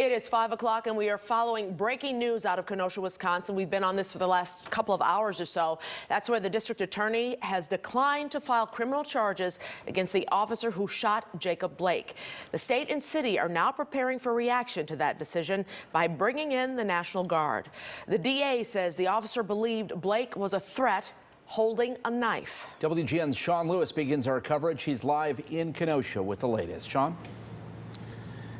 It is 5 o'clock and we are following breaking news out of Kenosha, Wisconsin. We've been on this for the last couple of hours or so. That's where the district attorney has declined to file criminal charges against the officer who shot Jacob Blake. The state and city are now preparing for reaction to that decision by bringing in the National Guard. The DA says the officer believed Blake was a threat holding a knife. WGN's Sean Lewis begins our coverage. He's live in Kenosha with the latest. Sean?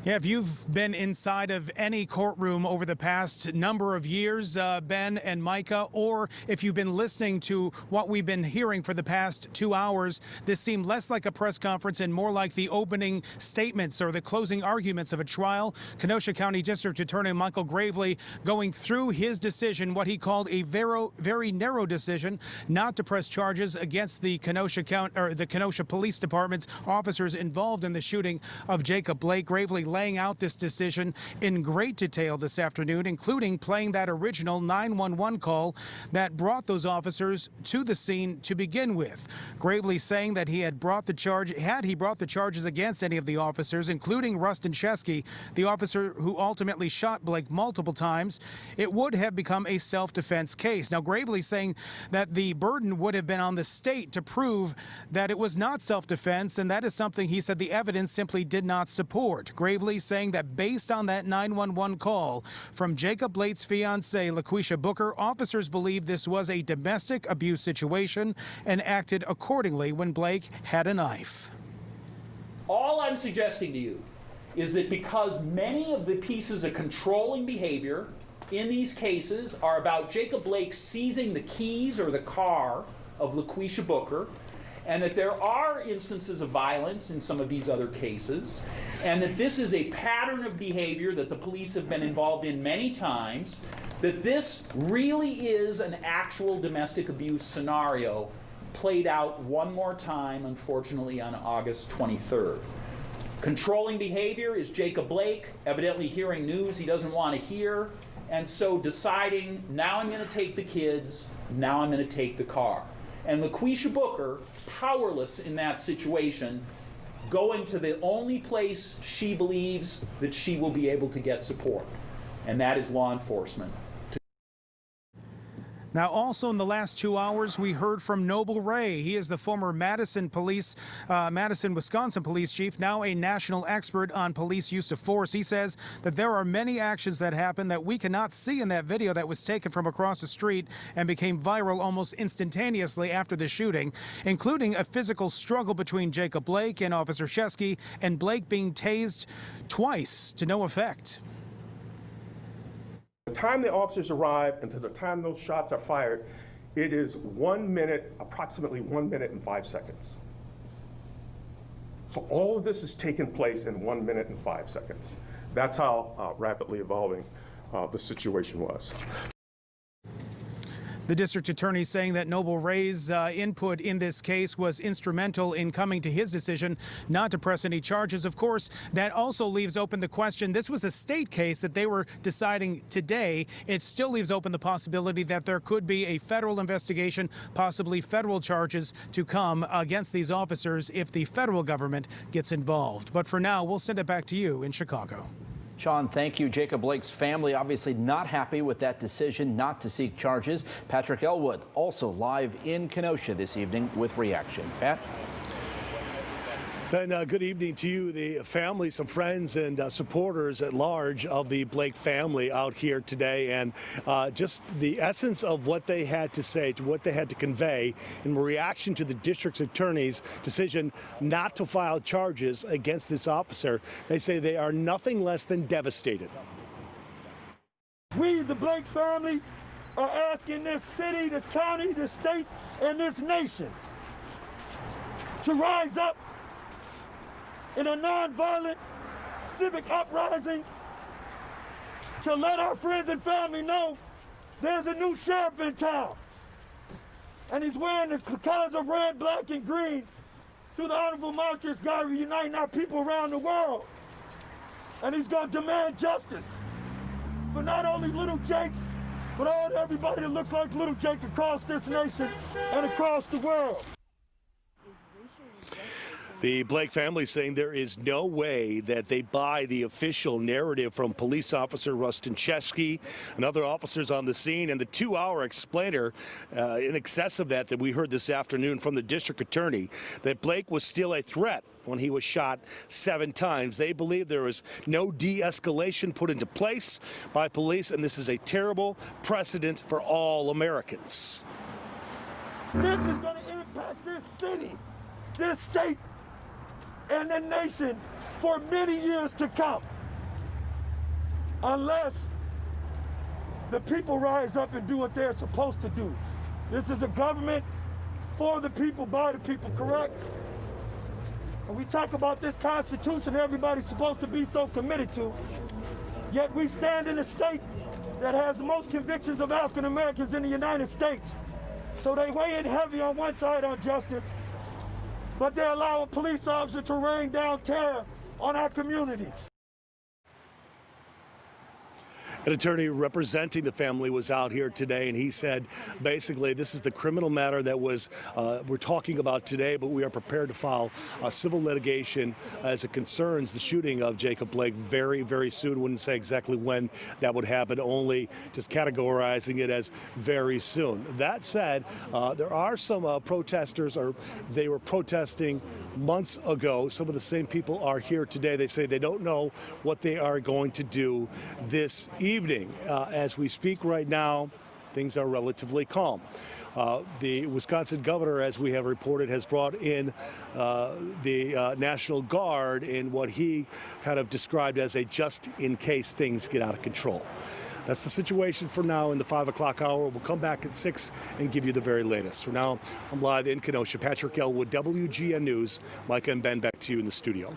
Yeah, if you've been inside of any courtroom over the past number of years, Ben and Micah, or if you've been listening to what we've been hearing for the past 2 hours, this seemed less like a press conference and more like the opening statements or the closing arguments of a trial. Kenosha County District Attorney Michael Gravely going through his decision, what he called a very narrow decision not to press charges against the Kenosha Police Department's officers involved in the shooting of Jacob Blake. Gravely laying out this decision in great detail this afternoon, including playing that original 911 call that brought those officers to the scene to begin with. Gravely saying that had he brought the charges against any of the officers, including Rustin Sheskey, the officer who ultimately shot Blake multiple times, it would have become a self-defense case. Now, Gravely saying that the burden would have been on the state to prove that it was not self-defense, and that is something he said the evidence simply did not support. Gravely saying that based on that 911 call from Jacob Blake's fiancée, LaQuisha Booker, officers believe this was a domestic abuse situation and acted accordingly when Blake had a knife. All I'm suggesting to you is that because many of the pieces of controlling behavior in these cases are about Jacob Blake seizing the keys or the car of LaQuisha Booker, and that there are instances of violence in some of these other cases, and that this is a pattern of behavior that the police have been involved in many times, that this really is an actual domestic abuse scenario played out one more time, unfortunately, on August 23rd. Controlling behavior is Jacob Blake, evidently hearing news he doesn't want to hear, and so deciding, now I'm going to take the kids, now I'm going to take the car. And LaQuisha Booker, powerless in that situation, going to the only place she believes that she will be able to get support, and that is law enforcement. Now, also in the last 2 hours, we heard from Noble Ray. He is the former Madison, Wisconsin police chief, now a national expert on police use of force. He says that there are many actions that happen that we cannot see in that video that was taken from across the street and became viral almost instantaneously after the shooting, including a physical struggle between Jacob Blake and Officer Sheskey, and Blake being tased twice to no effect. The time the officers arrive and to the time those shots are fired, it is 1 minute, approximately 1 minute and 5 seconds. So all of this has taken place in 1 minute and 5 seconds. That's how rapidly evolving the situation was. The district attorney saying that Noble Ray's input in this case was instrumental in coming to his decision not to press any charges. Of course, that also leaves open the question. This was a state case that they were deciding today. It still leaves open the possibility that there could be a federal investigation, possibly federal charges to come against these officers if the federal government gets involved. But for now, we'll send it back to you in Chicago. Sean, thank you. Jacob Blake's family obviously not happy with that decision not to seek charges. Patrick Elwood also live in Kenosha this evening with reaction. Pat? Ben, good evening to you, the family, some friends and supporters at large of the Blake family out here today, and just the essence of what they had to say, to what they had to convey in reaction to the district attorney's decision not to file charges against this officer. They say they are nothing less than devastated. We, the Blake family, are asking this city, this county, this state, and this nation to rise up in a nonviolent civic uprising to let our friends and family know there's a new sheriff in town. And he's wearing the colors of red, black, and green through the Honorable Marcus Garvey, uniting our people around the world. And he's going to demand justice for not only little Jake, but everybody that looks like little Jake across this nation and across the world. The Blake family saying there is no way that they buy the official narrative from police officer Rustin Chesky and other officers on the scene, and the 2-hour explainer in excess of that we heard this afternoon from the district attorney, that Blake was still a threat when he was shot 7 times. They believe there was no de-escalation put into place by police, and this is a terrible precedent for all Americans. This is going to impact this city, this state, and the nation for many years to come, unless the people rise up and do what they're supposed to do. This is a government for the people, by the people, correct? And we talk about this Constitution everybody's supposed to be so committed to, yet we stand in a state that has the most convictions of African Americans in the United States. So they weigh in heavy on one side on justice, but they allow a police officer to rain down terror on our communities. An attorney representing the family was out here today, and he said basically this is the criminal matter that was we're talking about today, but we are prepared to file a civil litigation as it concerns the shooting of Jacob Blake very, very soon. Wouldn't say exactly when that would happen, only just categorizing it as very soon. That said, there are some protesters, or they were protesting months ago. Some of the same people are here today. They say they don't know what they are going to do this evening. As we speak right now, things are relatively calm. The Wisconsin governor, as we have reported, has brought in the National Guard in what he kind of described as a just in case things get out of control. That's the situation for now in the 5 o'clock hour. We'll come back at 6 and give you the very latest. For now, I'm live in Kenosha. Patrick Elwood, WGN News. Micah and Ben, back to you in the studio.